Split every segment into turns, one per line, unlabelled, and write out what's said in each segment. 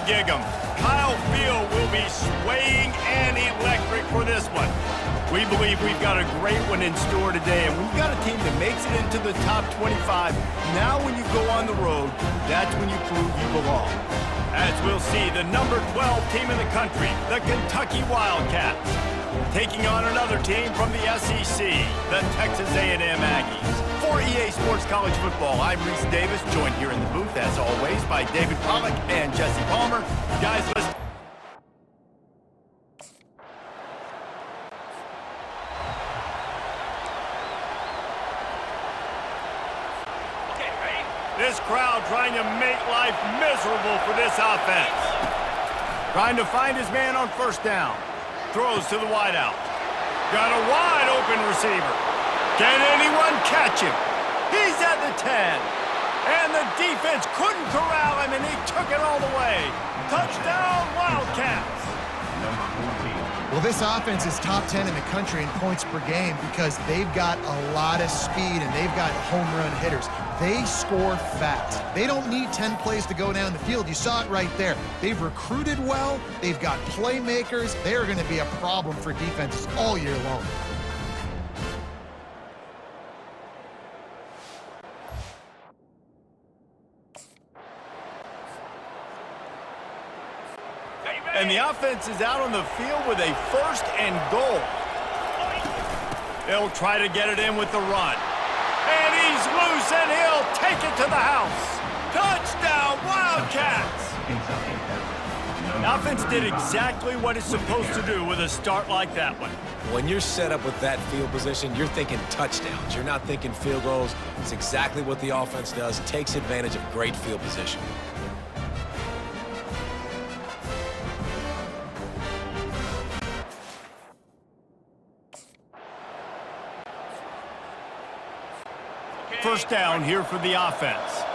gig 'em. Kyle Field will be swaying and electric for this one. We believe we've got a great one in store today, and we've got a team that makes it into the top 25. Now when you go on the road, that's when you prove you belong. As we'll see, the number 12 team in the country, the Kentucky Wildcats, taking on another team from the SEC, the Texas A&M Aggies. For EA Sports College Football, I'm Reese Davis, joined here in the booth, as always, by David Pollack and Jesse Palmer. Guys, let's... This crowd trying to make life miserable for this offense. Trying to find his man on first down. Throws to the wideout. Got a wide open receiver. Can anyone catch him? He's at the 10. And the defense couldn't corral him, and he took it all the way. Touchdown, Wildcats.
Well, this offense is top 10 in the country in points per game because they've got a lot of speed and they've got home run hitters. They score fast. They don't need 10 plays to go down the field. You saw it right there. They've recruited well. They've got playmakers. They're going to be a problem for defenses all year long.
And the offense is out on the field with a first and goal. They'll try to get it in with the run. And he's loose, and he'll take it to the house. Touchdown, Wildcats! The offense did exactly what it's supposed to do with a start like that one.
When you're set up with that field position, you're thinking touchdowns. You're not thinking field goals. It's exactly what the offense does, takes advantage of great field position.
First down here for the offense.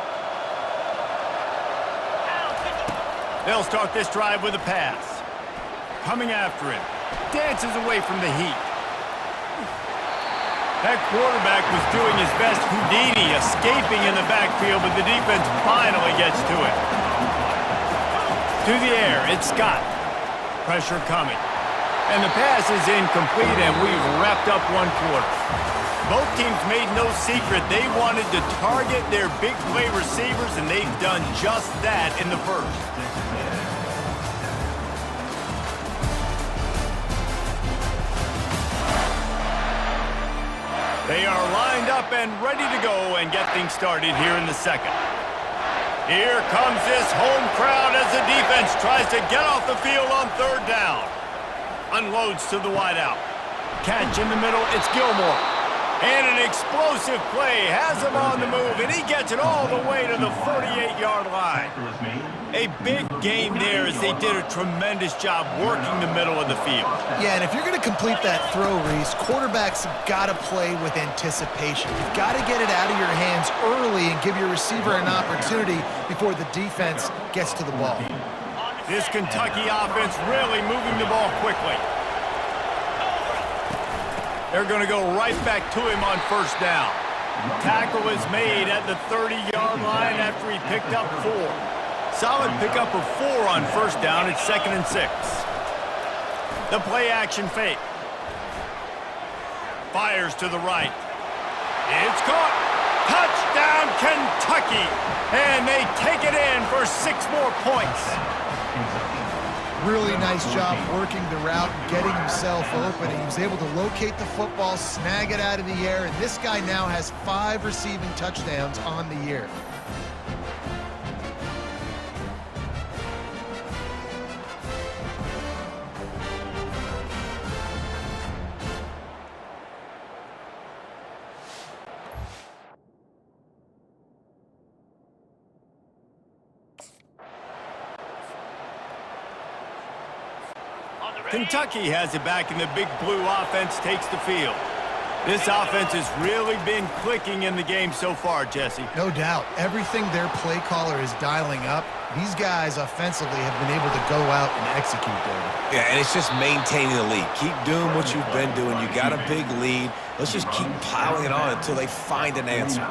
They'll start this drive with a pass. Coming after him. Dances away from the heat. That quarterback was doing his best Houdini, escaping in the backfield, but the defense finally gets to it. To the air, it's Scott. Pressure coming. And the pass is incomplete, and we've wrapped up one quarter. Both teams made no secret they wanted to target their big play receivers, and they've done just that in the first. They are lined up and ready to go and get things started here in the second. Here comes this home crowd as the defense tries to get off the field on third down. Unloads to the wideout. Catch in the middle, it's Gilmore. And an explosive play has him on the move, and he gets it all the way to the 48-yard line. A big game there as they did a tremendous job working the middle of the field.
Yeah, and if you're going to complete that throw, Reese, quarterbacks have got to play with anticipation. You've got to get it out of your hands early and give your receiver an opportunity before the defense gets to the ball.
This Kentucky offense really moving the ball quickly. They're going to go right back to him on first down. Tackle is made at the 30-yard line after he picked up 4. Solid pickup of 4 on first down. It's 2nd and 6. The play-action fake. Fires to the right. It's caught. Touchdown, Kentucky. And they take it in for 6 more points.
Really nice job working the route and getting himself open. He was able to locate the football, snag it out of the air, and this guy now has 5 receiving touchdowns on the year.
Kentucky has it back, and the big blue offense takes the field. This offense has really been clicking in the game so far, Jesse.
No doubt. Everything their play caller is dialing up, these guys offensively have been able to go out and execute, David.
Yeah, and it's just maintaining the lead. Keep doing what you've been doing. You got a big lead. Let's just keep piling it on until they find an answer.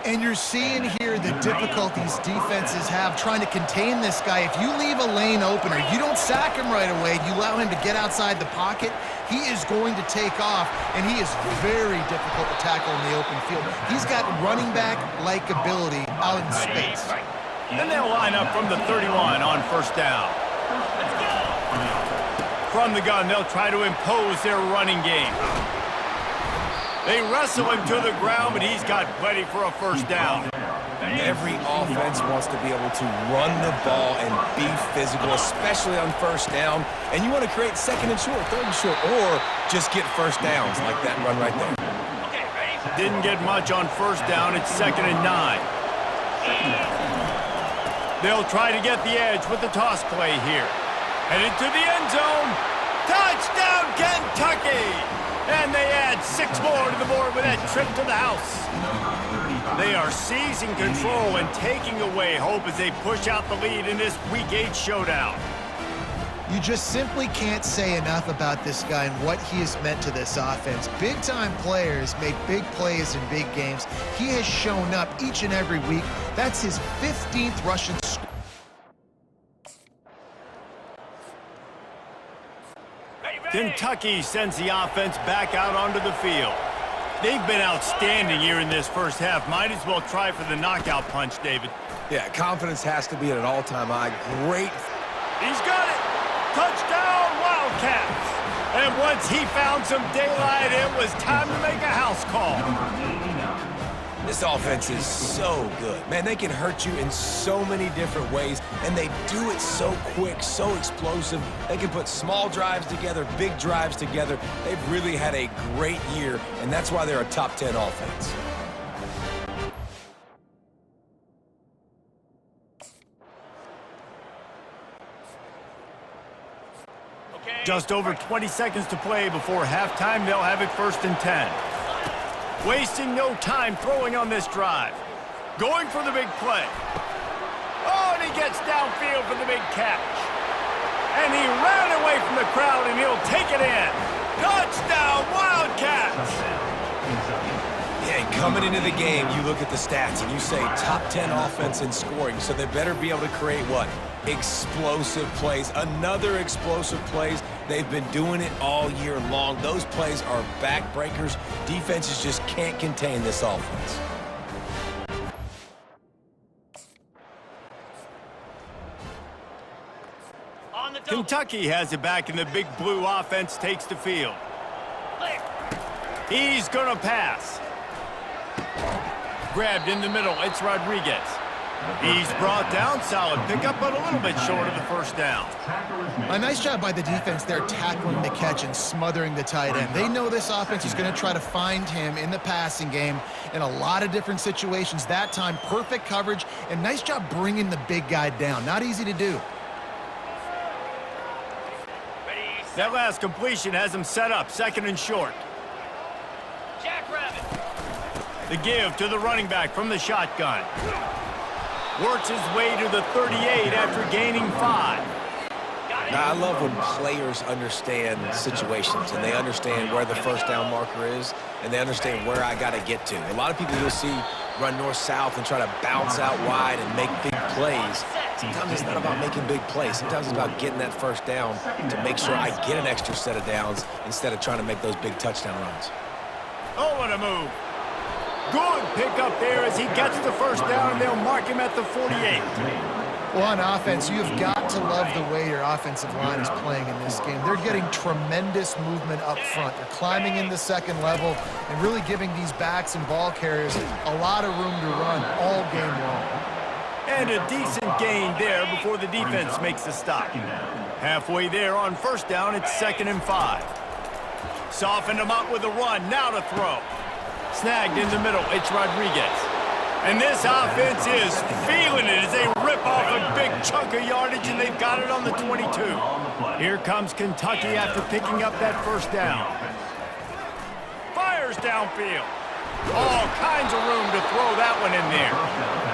And you're seeing here the difficulties defenses have trying to contain this guy. If you leave a lane open or you don't sack him right away, you allow him to get outside the pocket, he is going to take off, and he is very difficult to tackle in the open field. He's got running back-like ability out in space.
Then they'll line up from the 31 on first down. From the gun, they'll try to impose their running game. They wrestle him to the ground, but he's got plenty for a first down.
Every offense wants to be able to run the ball and be physical, especially on first down. And you want to create second and short, third and short, or just get first downs like that run right there.
Didn't get much on first down. It's 2nd and 9. They'll try to get the edge with the toss play here. Headed to the end zone. Touchdown, Kentucky! And they add 6 more to the board with that trip to the house. They are seizing control and taking away hope as they push out the lead in this Week 8 showdown.
You just simply can't say enough about this guy and what he has meant to this offense. Big-time players make big plays in big games. He has shown up each and every week. That's his 15th rushing score.
Kentucky sends the offense back out onto the field. They've been outstanding here in this first half. Might as well try for the knockout punch, David.
Yeah, confidence has to be at an all-time high. Great.
He's got it. Touchdown, Wildcats. And once he found some daylight, it was time to make a house call.
This offense is so good. Man, they can hurt you in so many different ways, and they do it so quick, so explosive. They can put small drives together, big drives together. They've really had a great year, and that's why they're a top 10 offense.
Just over 20 seconds to play before halftime. They'll have it 1st and 10. Wasting no time throwing on this drive. Going for the big play. Oh, and he gets downfield for the big catch. And he ran away from the crowd, and he'll take it in. Touchdown, Wildcats!
Yeah, and coming into the game, you look at the stats, and you say top 10 offense in scoring, so they better be able to create what? Explosive plays. Another explosive plays. They've been doing it all year long. Those plays are backbreakers. Defenses just can't contain this offense.
Kentucky has it back, and the big blue offense takes the field. He's going to pass. Grabbed in the middle. It's Rodriguez. He's brought down. Solid pickup, but a little bit short of the first down.
A nice job by the defense there tackling the catch and smothering the tight end. They know this offense is going to try to find him in the passing game in a lot of different situations. That time, perfect coverage, and nice job bringing the big guy down. Not easy to do.
That last completion has him set up 2nd and short. The give to the running back from the shotgun. Works his way to the 38 after gaining 5.
Now, I love when players understand situations and they understand where the first down marker is and they understand where I got to get to. A lot of people you'll see run north-south and try to bounce out wide and make big plays. Sometimes it's not about making big plays. Sometimes it's about getting that first down to make sure I get an extra set of downs instead of trying to make those big touchdown runs.
Oh, what a move. Good pickup there as he gets the first down, and they'll mark him at the 48.
Well, on offense, you've got to love the way your offensive line is playing in this game. They're getting tremendous movement up front. They're climbing in the second level and really giving these backs and ball carriers a lot of room to run all game long.
And a decent gain there before the defense makes the stop. Halfway there on first down, it's 2nd and 5. Softened him up with a run, now to throw. Snagged in the middle, it's Rodriguez. And this offense is feeling it as they rip off a big chunk of yardage, and they've got it on the 22. Here comes Kentucky after picking up that first down. Fires downfield. All kinds of room to throw that one in there.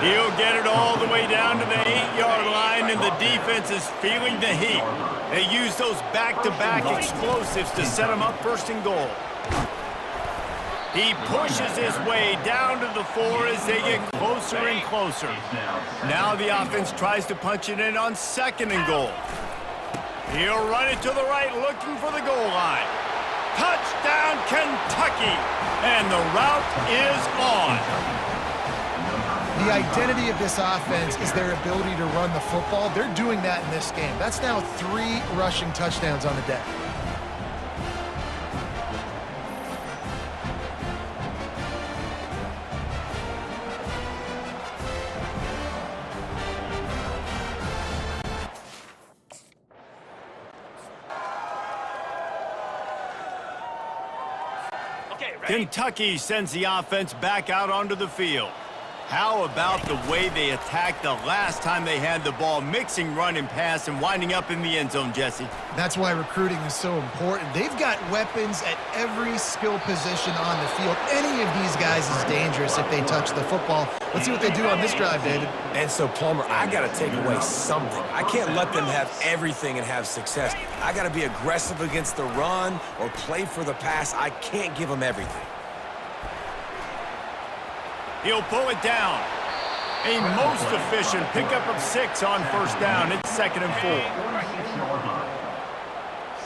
He'll get it all the way down to the 8-yard line, and the defense is feeling the heat. They use those back-to-back explosives to set them up 1st and goal. He pushes his way down to the 4 as they get closer and closer. Now the offense tries to punch it in on 2nd and goal. He'll run it to the right, looking for the goal line. Touchdown, Kentucky! And the route is on.
The identity of this offense is their ability to run the football. They're doing that in this game. That's now 3 rushing touchdowns on the day.
Kentucky sends the offense back out onto the field. How about the way they attacked the last time they had the ball, mixing run and pass and winding up in the end zone, Jesse?
That's why recruiting is so important. They've got weapons at every skill position on the field. Any of these guys is dangerous if they touch the football. Let's see what they do on this drive, David.
And so, Palmer, I got to take away something. I can't let them have everything and have success. I got to be aggressive against the run or play for the pass. I can't give them everything.
He'll pull it down. A most efficient pickup of 6 on 1st down. It's 2nd and 4.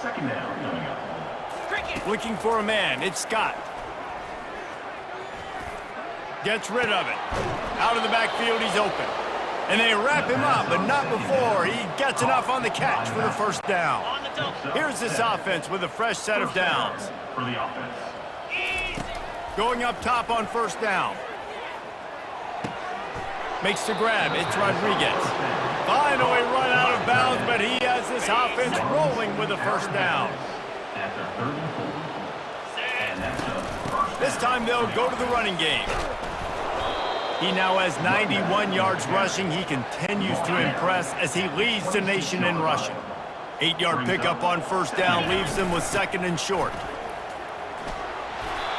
Second down coming up.
Looking for a man. It's Scott. Gets rid of it. Out of the backfield, he's open. And they wrap him up, but not before he gets enough on the catch for the 1st down. Here's this offense with a fresh set of downs.
For the offense.
Going up top on 1st down. Makes the grab. It's Rodriguez. Finally run out of bounds, but he has this offense rolling with a 1st down.
That's a 3rd and 4. And that's a first.
This time they'll go to the running game. He now has 91 yards rushing. He continues to impress as he leads the nation in rushing. 8-yard pickup on 1st down leaves them with 2nd and short.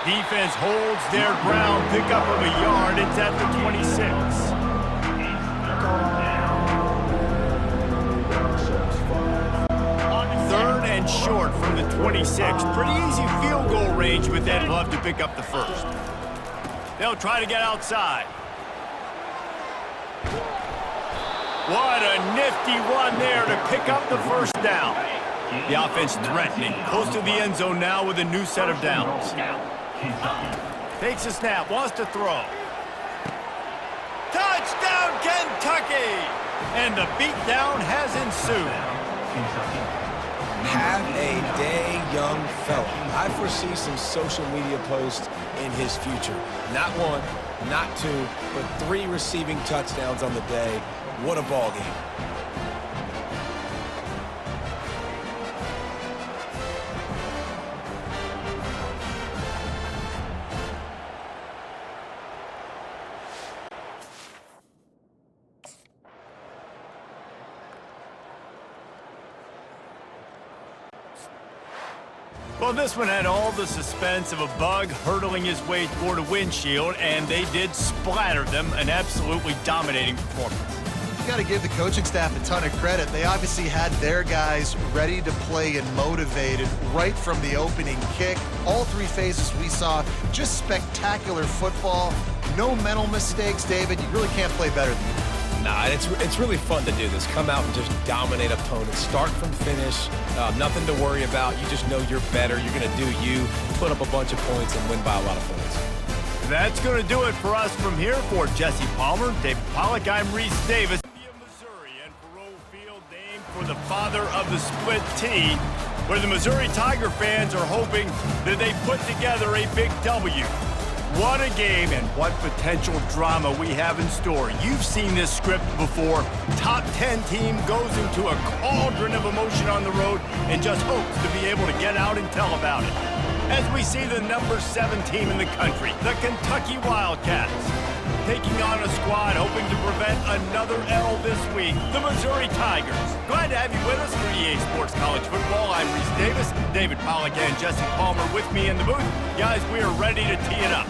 Defense holds their ground. Pickup of a yard. It's at the 26. 3rd and short from the 26. Pretty easy field goal range, but they'd love to pick up the 1st. They'll try to get outside. What a nifty run there to pick up the 1st down. The offense threatening. Close to the end zone now with a new set of downs. Takes a snap, wants to throw. Touchdown, Kentucky! And the beatdown has ensued.
Have a day, young fella. I foresee some social media posts in his future. Not 1, not 2, but 3 receiving touchdowns on the day. What a ball game.
Well, this one had all the suspense of a bug hurtling his way toward a windshield, and they did splatter them. An absolutely dominating performance.
You got to give the coaching staff a ton of credit. They obviously had their guys ready to play and motivated right from the opening kick. All 3 phases we saw, just spectacular football. No mental mistakes, David. You really can't play better than that.
Nah, it's really fun to do this. Come out and just dominate opponents. Start from finish. Nothing to worry about. You just know you're better. You're going to do you, put up a bunch of points, and win by a lot of points.
That's going to do it for us from here. For Jesse Palmer, David Pollack, I'm Reese Davis. Missouri, and Faurot Field named for the father of the split T, where the Missouri Tiger fans are hoping that they put together a big W. What a game and what potential drama we have in store. You've seen this script before. Top 10 team goes into a cauldron of emotion on the road and just hopes to be able to get out and tell about it. As we see the number 7 team in the country, the Kentucky Wildcats, taking on a squad hoping to prevent another L this week, the Missouri Tigers. Glad to have you with us for EA Sports College Football. I'm Reese Davis, David Pollack and Jesse Palmer with me in the booth. Guys, we are ready to tee it up.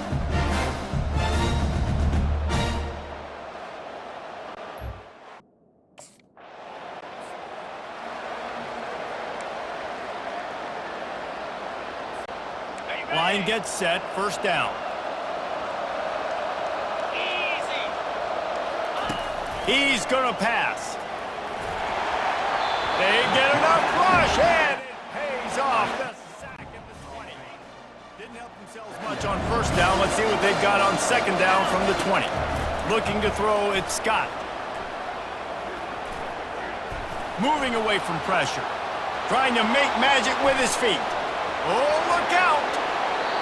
Line gets set, first down. He's going to pass. They get enough rush, and it pays off. The sack at the 20. Didn't help themselves much on first down. Let's see what they've got on second down from the 20. Looking to throw, it's Scott. Moving away from pressure. Trying to make magic with his feet. Oh, look out!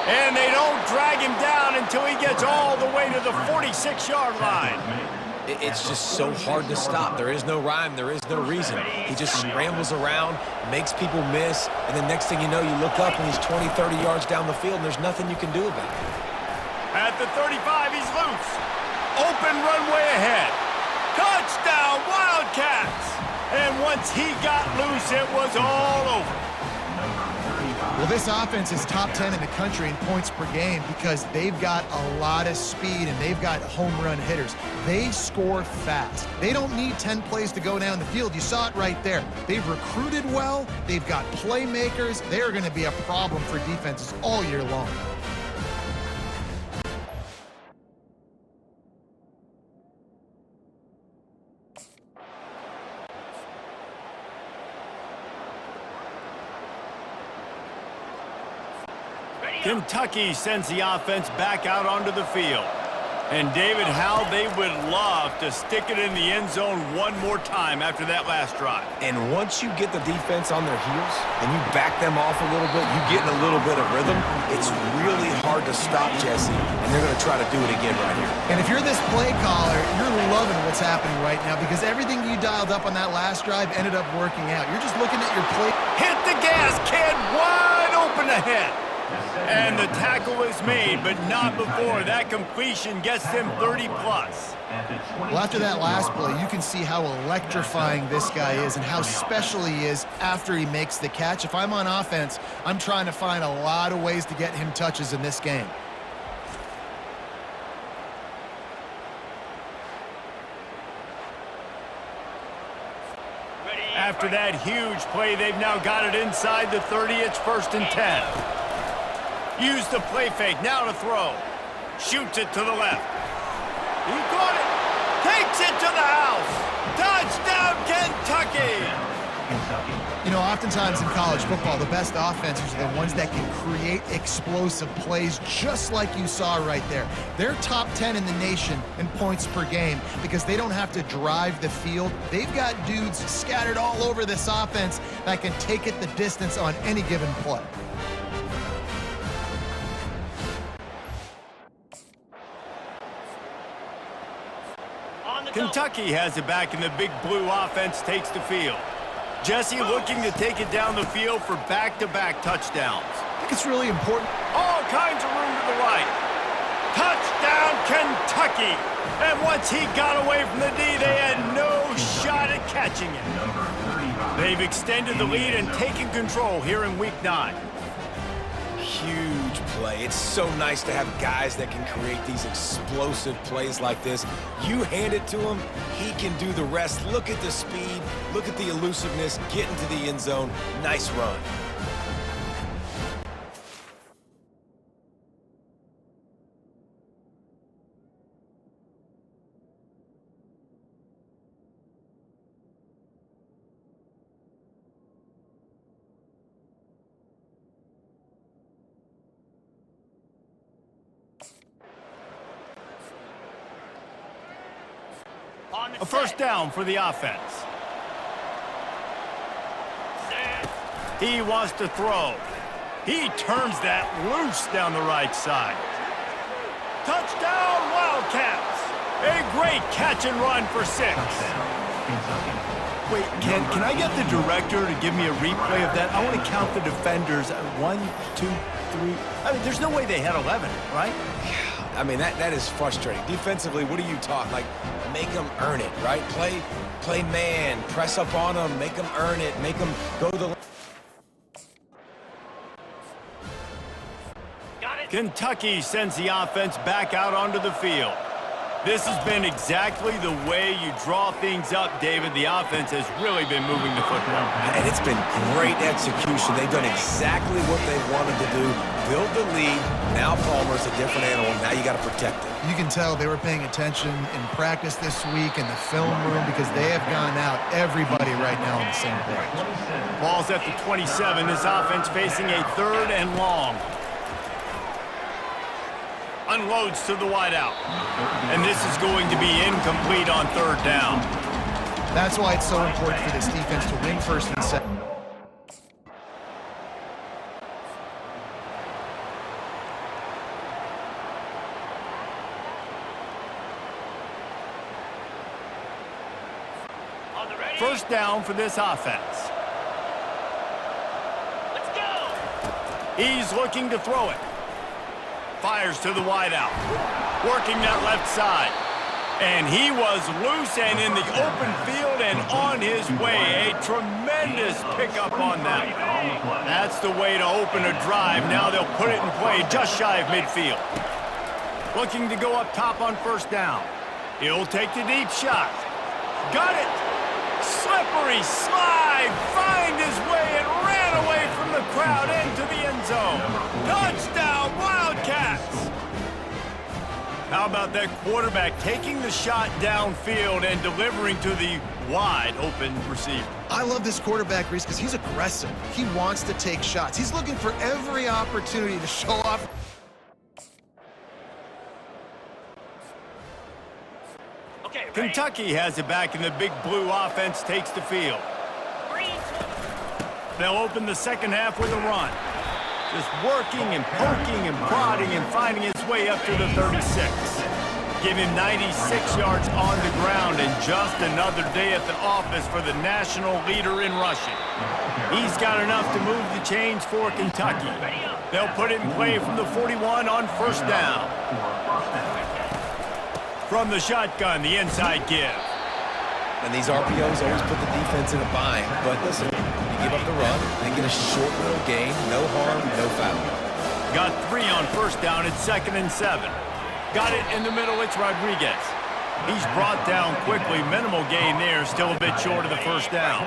And they don't drag him down until he gets all the way to the 46-yard line.
It's just so hard to stop. There is no rhyme. There is no reason. He just scrambles around, makes people miss, and the next thing you know, you look up and he's 20, 30 yards down the field, and there's nothing you can do about it.
At the 35, he's loose. Open runway ahead. Touchdown, Wildcats! And once he got loose, it was all over.
Well, this offense is top 10 in the country in points per game because they've got a lot of speed and they've got home run hitters. They score fast. They don't need 10 plays to go down the field. You saw it right there. They've recruited well. They've got playmakers. They are going to be a problem for defenses all year long.
Kentucky sends the offense back out onto the field. And David, how they would love to stick it in the end zone one more time after that last drive.
And once you get the defense on their heels and you back them off a little bit, you get in a little bit of rhythm, it's really hard to stop, Jesse, and they're going to try to do it again right here.
And if you're this play caller, you're loving what's happening right now because everything you dialed up on that last drive ended up working out. You're just looking at your play.
Hit the gas, kid, wide open ahead. And the tackle is made, but not before that completion gets them 30-plus.
Well, after that last play, you can see how electrifying this guy is and how special he is after he makes the catch. If I'm on offense, I'm trying to find a lot of ways to get him touches in this game.
After that huge play, they've now got it inside the 30. It's 1st and 10. Use the play fake, now to throw. Shoots it to the left. He caught it. Takes it to the house. Touchdown, Kentucky!
You know, oftentimes in college football, the best offenses are the ones that can create explosive plays just like you saw right there. They're top 10 in the nation in points per game because they don't have to drive the field. They've got dudes scattered all over this offense that can take it the distance on any given play.
Kentucky has it back, and the big blue offense takes the field. Jesse looking to take it down the field for back-to-back touchdowns.
I think it's really important.
All kinds of room to the right. Touchdown, Kentucky! And once he got away from the D, they had no shot at catching it. They've extended the lead and taken control here in Week 9.
Huge play. It's so nice to have guys that can create these explosive plays like this. You hand it to him, he can do the rest. Look at the speed, look at the elusiveness, get into the end zone. Nice run.
A first down for the offense. He wants to throw. He turns that loose down the right side. Touchdown, Wildcats! A great catch and run for 6. Wait, can I get the director to give me a replay of that? I want to count the defenders. 1, 2, 3. I mean, there's no way they had 11, right?
I mean, that is frustrating. Defensively, what are you taught? Like, make them earn it, right? Play man, press up on them, make them earn it, make them go the...
Kentucky sends the offense back out onto the field. This has been exactly the way you draw things up, David. The offense has really been moving the football.
And it's been great execution. They've done exactly what they wanted to do. Build the lead. Now Palmer's a different animal. Now you got to protect it.
You can tell they were paying attention in practice this week in the film room because they have gone out, everybody right now on the same page.
Ball's at the 27. This offense facing a 3rd and long. Unloads to the wideout. And this is going to be incomplete on 3rd down.
That's why it's so important for this defense to win 1st and 2nd.
First down for this offense. Let's go. He's looking to throw it. Fires to the wideout. Working that left side. And he was loose and in the open field and on his way. A tremendous pickup on that. That's the way to open a drive. Now they'll put it in play just shy of midfield. Looking to go up top on 1st down. He'll take the deep shot. Got it. Slippery slide, find his way and ran away from the crowd into the end zone. Touchdown, Wildcats! How about that quarterback taking the shot downfield and delivering to the wide open receiver?
I love this quarterback, Reese, because he's aggressive. He wants to take shots. He's looking for every opportunity to show off.
Kentucky has it back, and the big blue offense takes the field. They'll open the 2nd half with a run. Just working and poking and prodding and finding his way up to the 36. Give him 96 yards on the ground and just another day at the office for the national leader in rushing. He's got enough to move the chains for Kentucky. They'll put it in play from the 41 on 1st down. From the shotgun, the inside give.
And these RPOs always put the defense in a bind. But listen, you give up the run and get a short little gain. No harm, no foul.
Got 3 on 1st down at 2nd and 7. Got it in the middle, it's Rodriguez. He's brought down quickly. Minimal gain there, still a bit short of the 1st down.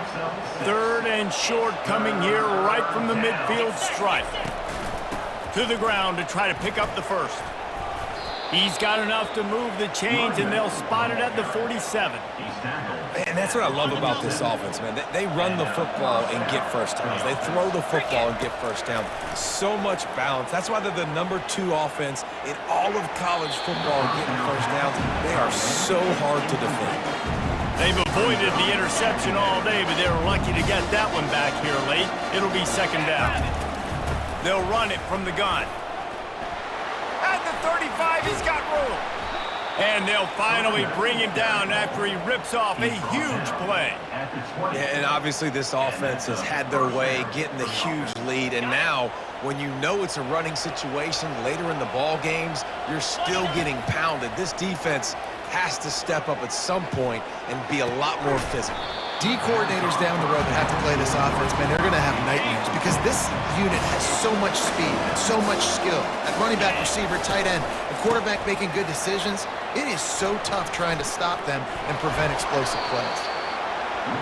3rd and short coming here right from the midfield stripe. To the ground to try to pick up the 1st. He's got enough to move the chains, and they'll spot it at the 47.
And that's what I love about this offense, man. They run the football and get 1st downs. They throw the football and get 1st down. So much balance. That's why they're the #2 offense in all of college football getting 1st downs. They are so hard to defend.
They've avoided the interception all day, but they were lucky to get that one back here late. It'll be 2nd down. They'll run it from the gun. At the 35, he's got room. And they'll finally bring him down after he rips off a huge play.
Yeah, and obviously this offense has had their way getting the huge lead. And now, when you know it's a running situation later in the ball games, you're still getting pounded. This defense has to step up at some point and be a lot more physical.
D coordinators down the road that have to play this offense, man, they're going to have nightmares because this unit has so much speed and so much skill. At running back, receiver, tight end, the quarterback making good decisions, it is so tough trying to stop them and prevent explosive plays.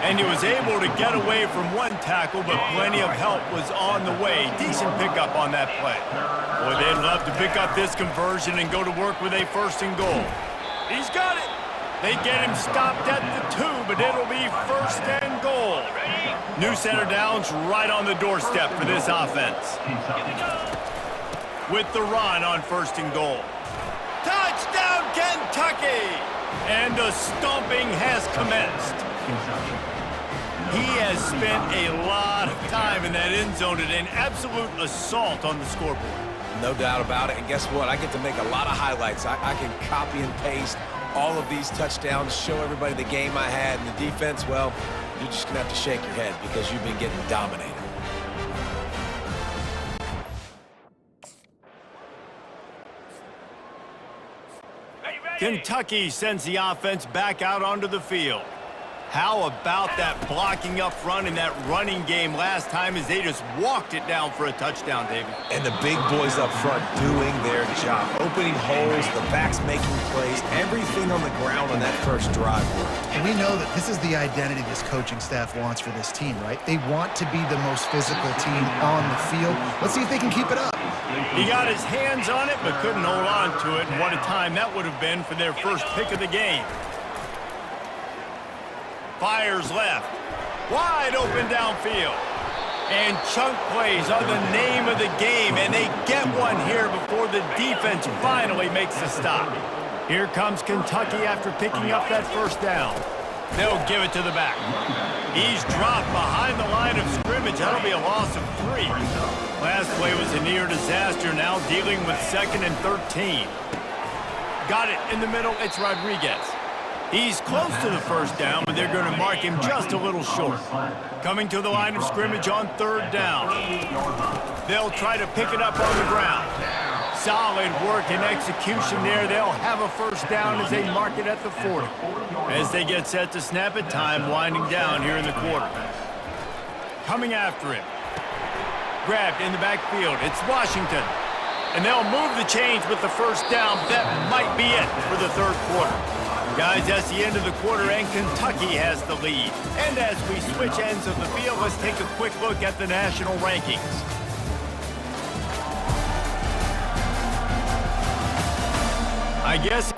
And he was able to get away from one tackle, but plenty of help was on the way. Decent pickup on that play. Boy, they'd love to pick up this conversion and go to work with a 1st and goal. He's got it. They get him stopped at the 2, but it'll be 1st and goal. New set of downs right on the doorstep for this offense. With the run on 1st and goal. Touchdown, Kentucky! And the stomping has commenced. He has spent a lot of time in that end zone and an absolute assault on the scoreboard.
No doubt about it. And guess what? I get to make a lot of highlights. I can copy and paste all of these touchdowns, show everybody the game I had. And the defense, well, you're just going to have to shake your head because you've been getting dominated.
Kentucky sends the offense back out onto the field. How about that blocking up front and that running game last time as they just walked it down for a touchdown, David?
And the big boys up front doing their job. Opening holes, the backs making plays, everything on the ground on that first drive worked.
And we know that this is the identity this coaching staff wants for this team, right? They want to be the most physical team on the field. Let's see if they can keep it up.
He got his hands on it but couldn't hold on to it, and what a time that would have been for their first pick of the game. Fires left. Wide open downfield. And chunk plays are the name of the game, and they get one here before the defense finally makes the stop. Here comes Kentucky after picking up that first down. They'll give it to the back. He's dropped behind the line of scrimmage. That'll be a loss of 3. Last play was a near disaster, now dealing with 2nd and 13. Got it in the middle. It's Rodriguez. He's close to the first down, but they're going to mark him just a little short. Coming to the line of scrimmage on 3rd down. They'll try to pick it up on the ground. Solid work and execution there. They'll have a first down as they mark it at the 40. As they get set to snap it, time winding down here in the quarter. Coming after him. Grabbed in the backfield. It's Washington. And they'll move the chains with the first down. That might be it for the 3rd quarter. Guys, that's the end of the quarter, and Kentucky has the lead. And as we switch ends of the field, let's take a quick look at the national rankings. I guess...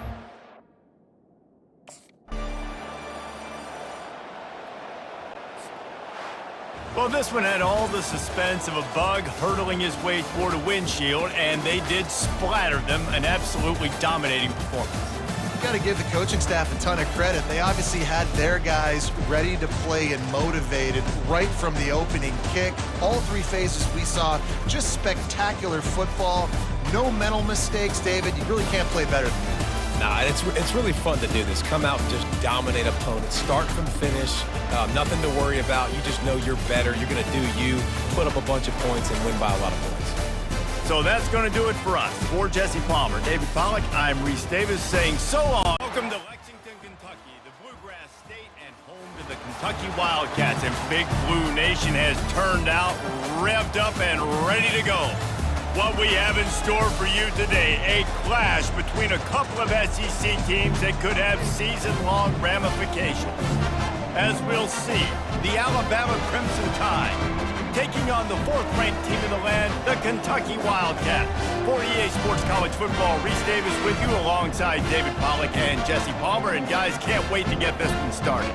Well, this one had all the suspense of a bug hurtling his way toward a windshield, and they did splatter them, an absolutely dominating performance.
Got to give the coaching staff a ton of credit. They obviously had their guys ready to play and motivated right from the opening kick. All 3 phases we saw just spectacular football. No mental mistakes, David. You really can't play better than that.
Nah, it's really fun to do this. Come out and just dominate opponents. Start from finish. Nothing to worry about. You just know you're better. You're going to do you, put up a bunch of points, and win by a lot of points.
So that's going to do it for us. For Jesse Palmer, David Pollack, I'm Reese Davis saying so long. Welcome to Lexington, Kentucky, the Bluegrass State and home to the Kentucky Wildcats. And Big Blue Nation has turned out, revved up, and ready to go. What we have in store for you today, a clash between a couple of SEC teams that could have season-long ramifications. As we'll see, the Alabama Crimson Tide taking on the 4th-ranked team in the land, the Kentucky Wildcats. For EA Sports College Football, Reese Davis with you alongside David Pollack and Jesse Palmer. And guys, can't wait to get this one started.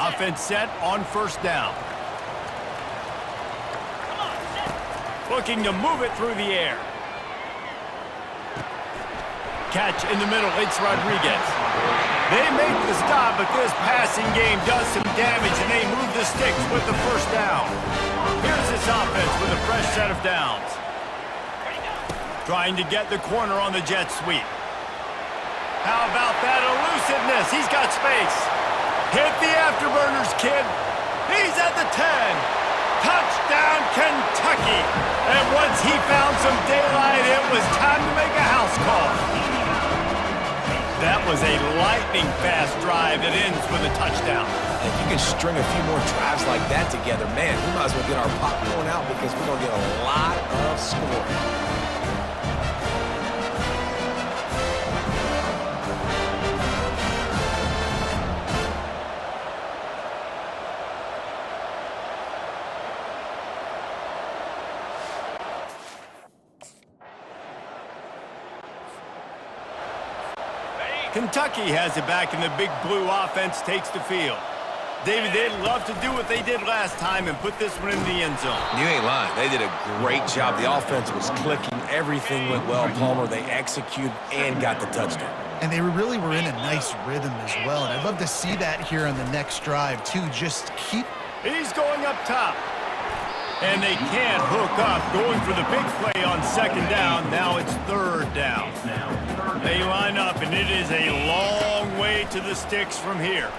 Offense set on 1st down. Looking to move it through the air. Catch in the middle, it's Rodriguez. They make the stop, but this passing game does some damage, and they move the sticks with the first down. Here's this offense with a fresh set of downs. Trying to get the corner on the jet sweep. How about that elusiveness? He's got space. Hit the afterburners, kid. He's at the 10. Touchdown, Kentucky. And once he found some daylight, it was time to make a house call. That was a lightning-fast drive that ends with a touchdown.
And if you can string a few more drives like that together, man, we might as well get our popcorn out because we're going to get a lot of scoring.
Kentucky has it back, and the Big Blue offense takes the field. David, they'd love to do what they did last time and put this one in the end zone.
You ain't lying. They did a great job. The offense was clicking. Everything went well. Palmer, they executed and got the touchdown.
And they really were in a nice rhythm as well. And I'd love to see that here on the next drive, too. Just keep...
He's going up top. And they can't hook up. Going for the big play on 2nd down. Now it's 3rd down. They line up, and it is a long way way to the sticks from here.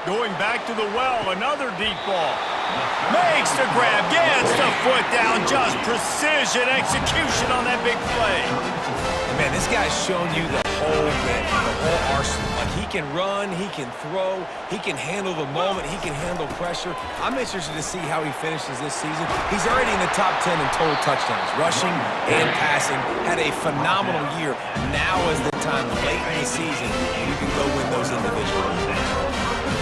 Going back to the well, another deep ball. Makes the grab, gets the foot down, just precision execution on that big play.
And man, this guy's shown you the whole game, the whole arsenal. Like, he can run, he can throw, he can handle the moment, he can handle pressure. I'm interested to see how he finishes this season. He's already in the top 10 in total touchdowns, rushing and passing. Had a phenomenal year. Now is the time, late in the season, you can go win those individuals.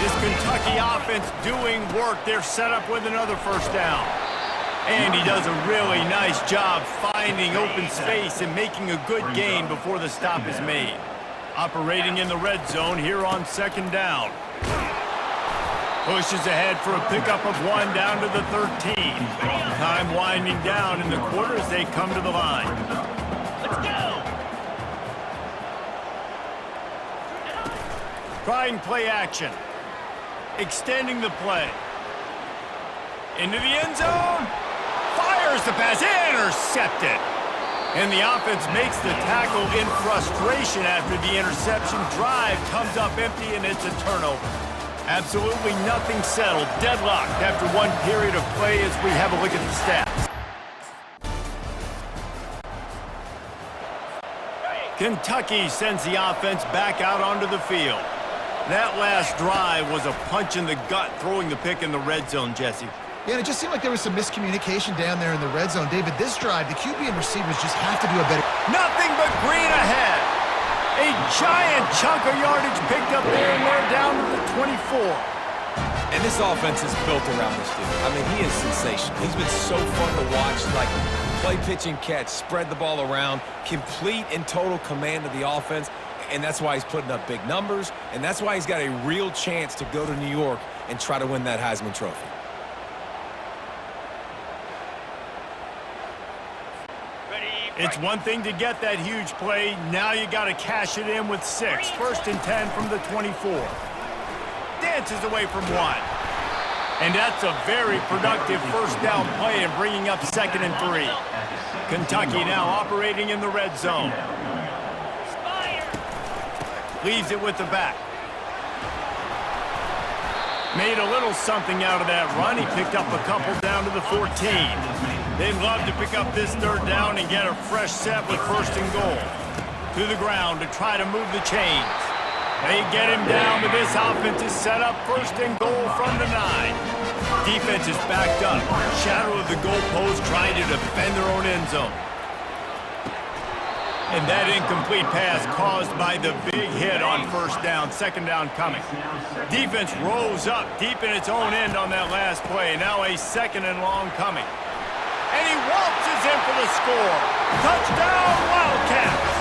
This Kentucky offense doing work. They're set up with another first down. And he does a really nice job finding open space and making a good gain before the stop is made. Operating in the red zone here on second down. Pushes ahead for a pickup of 1 down to the 13. Time winding down in the quarter as they come to the line. Let's go! Trying play action. Extending the play. Into the end zone. Fires the pass. Intercepted. And the offense makes the tackle in frustration after the interception. Drive comes up empty, and it's a turnover. Absolutely nothing settled. Deadlocked after one period of play as we have a look at the stats. Kentucky sends the offense back out onto the field. That last drive was a punch in the gut, throwing the pick in the red zone, Jesse.
Yeah, and it just seemed like there was some miscommunication down there in the red zone. David, this drive, the QB and receivers just have to do a better...
Nothing but green ahead. A giant chunk of yardage picked up there, and they're down to the 24.
And this offense is built around this dude. I mean, he is sensational. He's been so fun to watch, like play, pitch, and catch, spread the ball around, complete and total command of the offense. And that's why he's putting up big numbers, and that's why he's got a real chance to go to New York and try to win that Heisman Trophy.
It's one thing to get that huge play. Now you got to cash it in with 6. First and 10 from the 24. Dances away from 1. And that's a very productive first down play and bringing up 2nd and 3. Kentucky now operating in the red zone. Leaves it with the back. Made a little something out of that run. He picked up a couple down to the 14. They'd love to pick up this 3rd down and get a fresh set with 1st and goal. To the ground to try to move the chains. They get him down, but this offense is set up 1st and goal from the 9. Defense is backed up. Shadow of the goalpost trying to defend their own end zone. And that incomplete pass caused by the big hit on 1st down, 2nd down coming. Defense rose up deep in its own end on that last play. Now a 2nd and long coming. And he waltzes in for the score. Touchdown, Wildcats!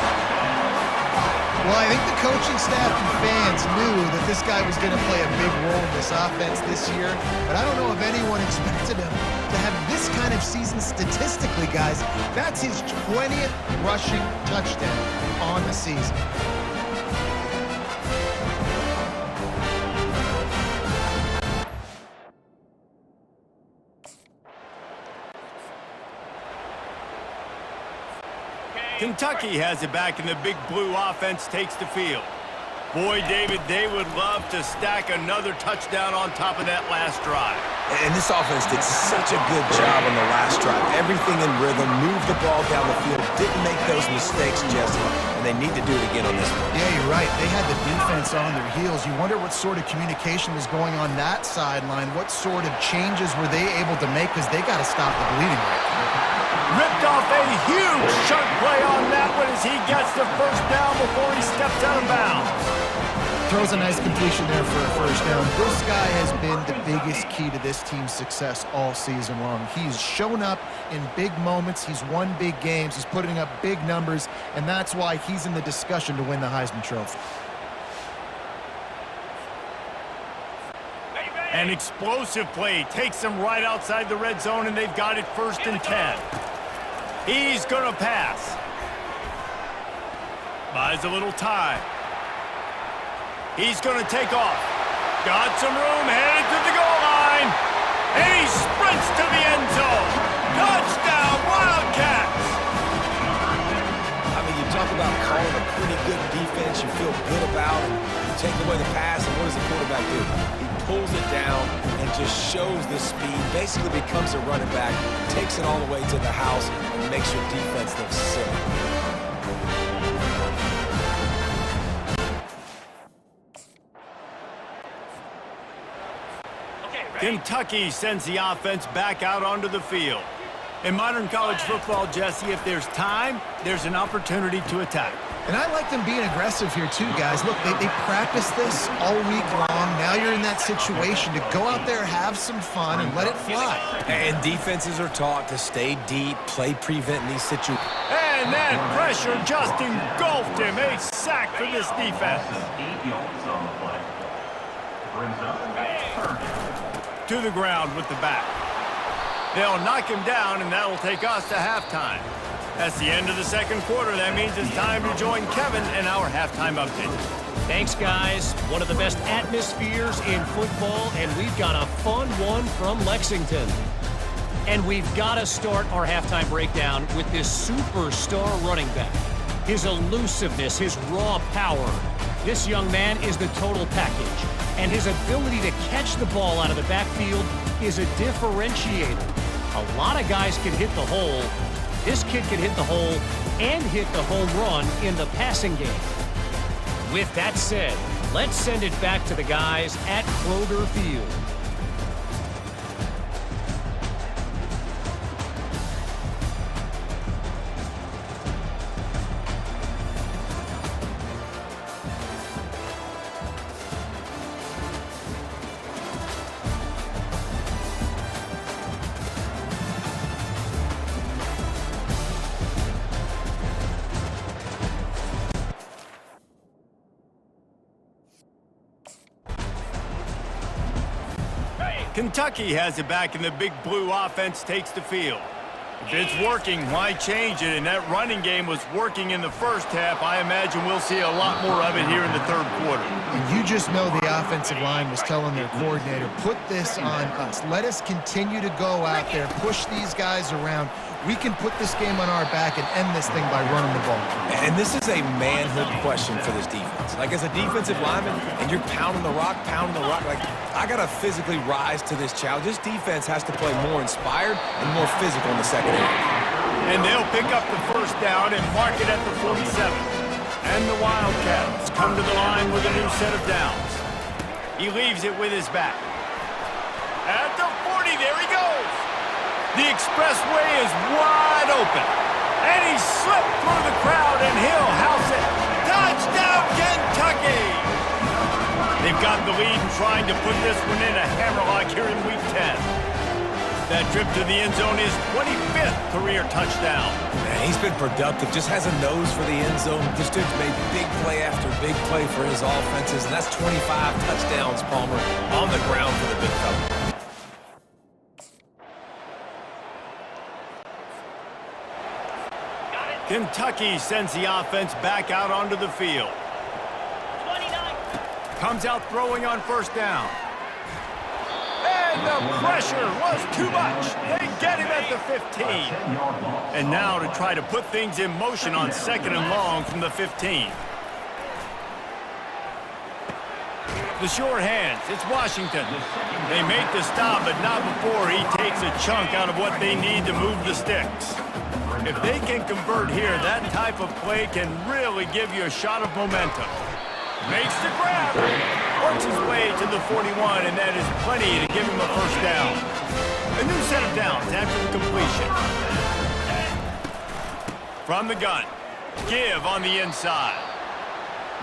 Well, I think the coaching staff and fans knew that this guy was going to play a big role in this offense this year, but I don't know if anyone expected him to have this kind of season statistically, guys. That's his 20th rushing touchdown on the season.
Kentucky has it back, and the big blue offense takes the field. Boy, David, they would love to stack another touchdown on top of that last drive.
And this offense did such a good job on the last drive. Everything in rhythm, moved the ball down the field, didn't make those mistakes, Jesse, and they need to do it again on this one.
Yeah, you're right. They had the defense on their heels. You wonder what sort of communication was going on that sideline. What sort of changes were they able to make, because they got to stop the bleeding right now.
Ripped off a huge chunk play on that one as he gets the 1st down before he steps out of bounds.
Throws a nice completion there for a 1st down. This guy has been the biggest key to this team's success all season long. He's shown up in big moments. He's won big games. He's putting up big numbers, and that's why he's in the discussion to win the Heisman Trophy.
An explosive play takes them right outside the red zone, and they've got it 1st and 10. He's going to pass. Buys a little time. He's going to take off. Got some room, headed to the goal line. And he sprints to the end zone. Touchdown, Wildcats!
I mean, you talk about calling a pretty good defense you feel good about, and you shows the speed, basically becomes a running back, takes it all the way to the house, and makes your defense look silly.
Kentucky sends the offense back out onto the field. In modern college football, Jesse, if there's time, there's an opportunity to attack.
And I like them being aggressive here too, guys. Look, they practice this all week long. Now you're in that situation to go out there, have some fun, and let it fly.
And defenses are taught to stay deep, play prevent in these situations.
And that pressure just engulfed him. A sack for this defense.
8 yards on the play. Brings up third down.
To the ground with the back. They'll knock him down, and that'll take us to halftime. That's the end of the second quarter. That means it's time to join Kevin and our halftime update.
Thanks, guys. One of the best atmospheres in football, and we've got a fun one from Lexington. And we've got to start our halftime breakdown with this superstar running back. His elusiveness, his raw power. This young man is the total package. And his ability to catch the ball out of the backfield is a differentiator. A lot of guys can hit the hole. This kid can hit the hole and hit the home run in the passing game. With that said, let's send it back to the guys at Kroger Field.
Kentucky has it back, and the big blue offense takes the field. If it's working, why change it? And that running game was working in the first half. I imagine we'll see a lot more of it here in the third quarter.
And you just know the offensive line was telling their coordinator, put this on us. Let us continue to go out there, push these guys around. We can put this game on our back and end this thing by running the ball.
And this is a manhood question for this defense. Like, as a defensive lineman, and you're pounding the rock, like, I got to physically rise to this challenge. This defense has to play more inspired and more physical in the second half.
And they'll pick up the first down and mark it at the 47. And the Wildcats come to the line with a new set of downs. He leaves it with his back. At the 40, there he goes. The expressway is wide open. And he slipped through the crowd, and he'll house it. Touchdown, Kentucky! They've got the lead and trying to put this one in a hammerlock here in Week 10. That trip to the end zone is 25th career touchdown.
Man, he's been productive, just has a nose for the end zone. This dude's made big play after big play for his offenses, and that's 25 touchdowns, Palmer, on the ground for the big fella.
Kentucky sends the offense back out onto the field. 29. Comes out throwing on first down. And the pressure was too much. They get him at the 15. And now to try to put things in motion on second and long from the 15. The short hands, it's Washington. They make the stop, but not before he takes a chunk out of what they need to move the sticks. If they can convert here, that type of play can really give you a shot of momentum. Makes the grab. Works his way to the 41, and that is plenty to give him a first down. A new set of downs after the completion. From the gun. Give on the inside.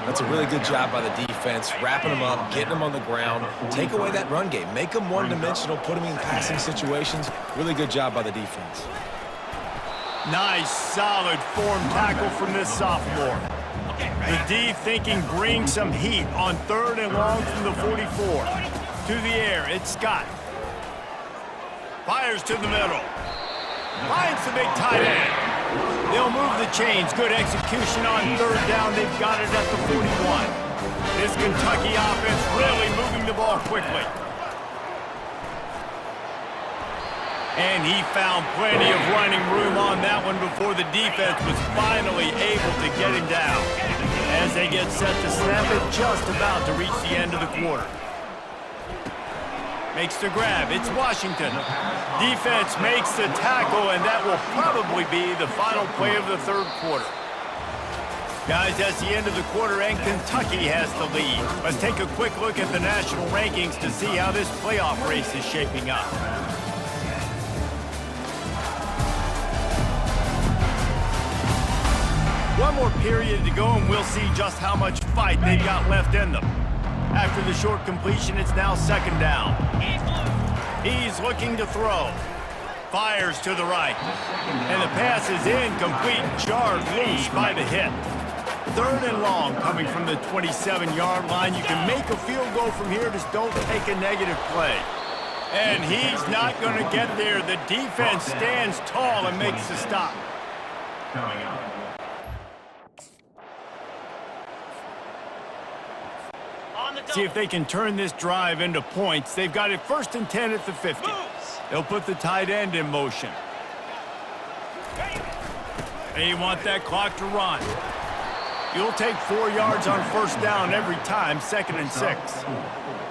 That's a really good job by the defense, wrapping them up, getting them on the ground, take away that run game, make them one-dimensional, put them in passing situations. Really good job by the defense.
Nice, solid form tackle from this sophomore. The D thinking bring some heat on third and long from the 44. To the air, it's Scott. Fires to the middle. Finds the big tight end. They'll move the chains. Good execution on third down. They've got it at the 41. This Kentucky offense really moving the ball quickly. And he found plenty of running room on that one before the defense was finally able to get him down. As they get set to snap it, just about to reach the end of the quarter. Makes the grab. It's Washington. Defense makes the tackle, and that will probably be the final play of the third quarter. Guys, that's the end of the quarter, and Kentucky has the lead. Let's take a quick look at the national rankings to see how this playoff race is shaping up. One more period to go, and we'll see just how much fight they've got left in them. After the short completion, it's now second down. He's looking to throw. Fires to the right. And the pass is incomplete, jarred loose by the hit. Third and long coming from the 27-yard line. You can make a field goal from here, just don't take a negative play. And he's not going to get there. The defense stands tall and makes the stop.
Coming up.
See if they can turn this drive into points. They've got it 1st and 10 at the 50. They'll put the tight end in motion. They want that clock to run. You'll take 4 yards on 1st down every time, 2nd and 6.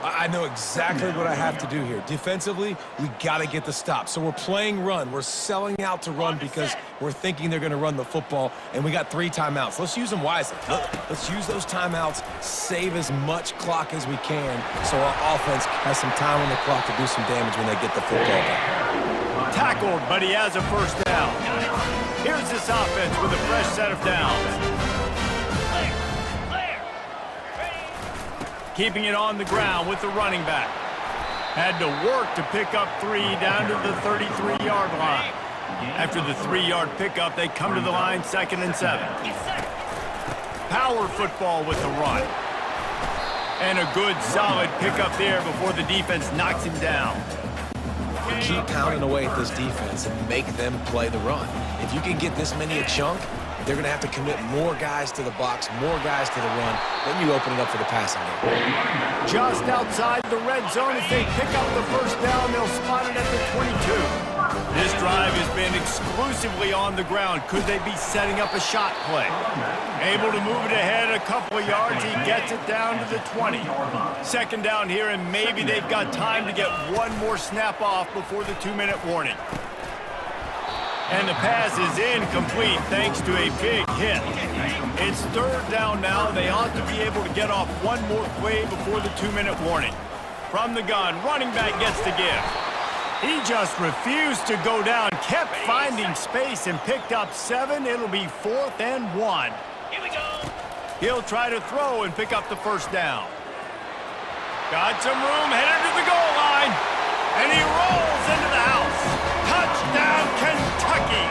I know exactly what I have to do here. Defensively, we got to get the stop. So we're playing run. We're selling out to run because we're thinking they're going to run the football, and we got 3 timeouts. Let's use them wisely. Let's use those timeouts, save as much clock as we can so our offense has some time on the clock to do some damage when they get the football back.
Tackled, but he has a 1st down. Here's this offense with a fresh set of downs. Keeping it on the ground with the running back. Had to work to pick up 3 down to the 33-yard line. After the 3-yard pickup, they come to the line 2nd and 7. Power football with the run. And a good solid pickup there before the defense knocks him down.
Keep pounding away at this defense and make them play the run. If you can get this many a chunk, they're going to have to commit more guys to the box, more guys to the run. Then you open it up for the passing game.
Just outside the red zone, as they pick up the 1st down, they'll spot it at the 22. This drive has been exclusively on the ground. Could they be setting up a shot play? Able to move it ahead a couple of yards. He gets it down to the 20. 2nd down here, and maybe they've got time to get one more snap off before the 2-minute warning. And the pass is incomplete thanks to a big hit. It's 3rd down now. They ought to be able to get off one more play before the 2-minute warning. From the gun, running back gets the give. He just refused to go down, kept finding space and picked up 7. It'll be 4th and 1. Here we go. He'll try to throw and pick up the 1st down. Got some room, headed to the goal line. And he rolls into the house. Touchdown, Kentucky!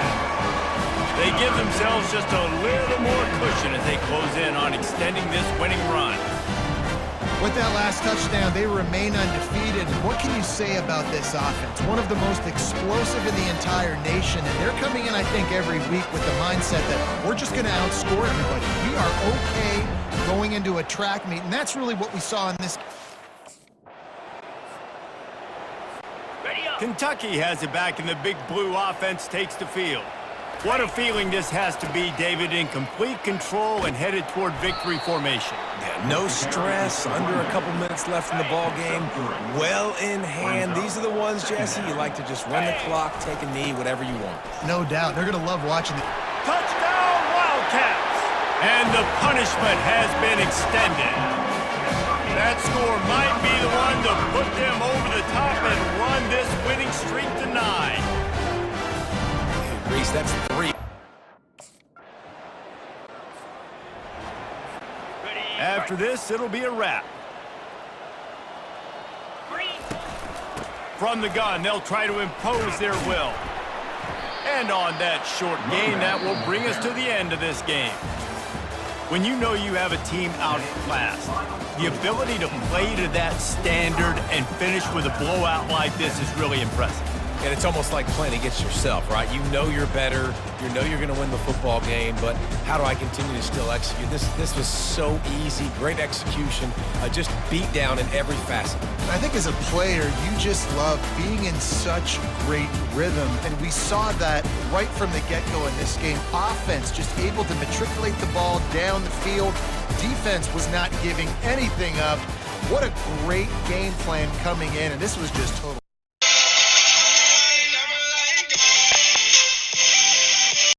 They give themselves just a little more cushion as they close in on extending this winning run.
With that last touchdown, they remain undefeated. What can you say about this offense? One of the most explosive in the entire nation, and they're coming in, I think, every week with the mindset that we're just going to outscore everybody. We are okay going into a track meet, and that's really what we saw in this.
Kentucky has it back, and the big blue offense takes the field. What a feeling this has to be, David, in complete control and headed toward victory formation.
Yeah, no stress, under a couple minutes left in the ball game, well in hand. These are the ones, Jesse, you like to just run the clock, take a knee, whatever you want.
No doubt. They're going to love watching it.
Touchdown, Wildcats! And the punishment has been extended. That score might be the one to put them over the top and run this winning streak to 9.
Hey, Reese, that's 3.
After this, it'll be a wrap. From the gun, they'll try to impose their will. And on that short gain, that will bring us to the end of this game. When you know you have a team outclassed, the ability to play to that standard and finish with a blowout like this is really impressive.
And it's almost like playing against yourself, right? You know you're better. You know you're going to win the football game, but how do I continue to still execute? This was so easy, great execution, just beat down in every facet.
I think as a player, you just love being in such great rhythm, and we saw that right from the get-go in this game. Offense just able to matriculate the ball down the field. Defense was not giving anything up. What a great game plan coming in, and this was just total.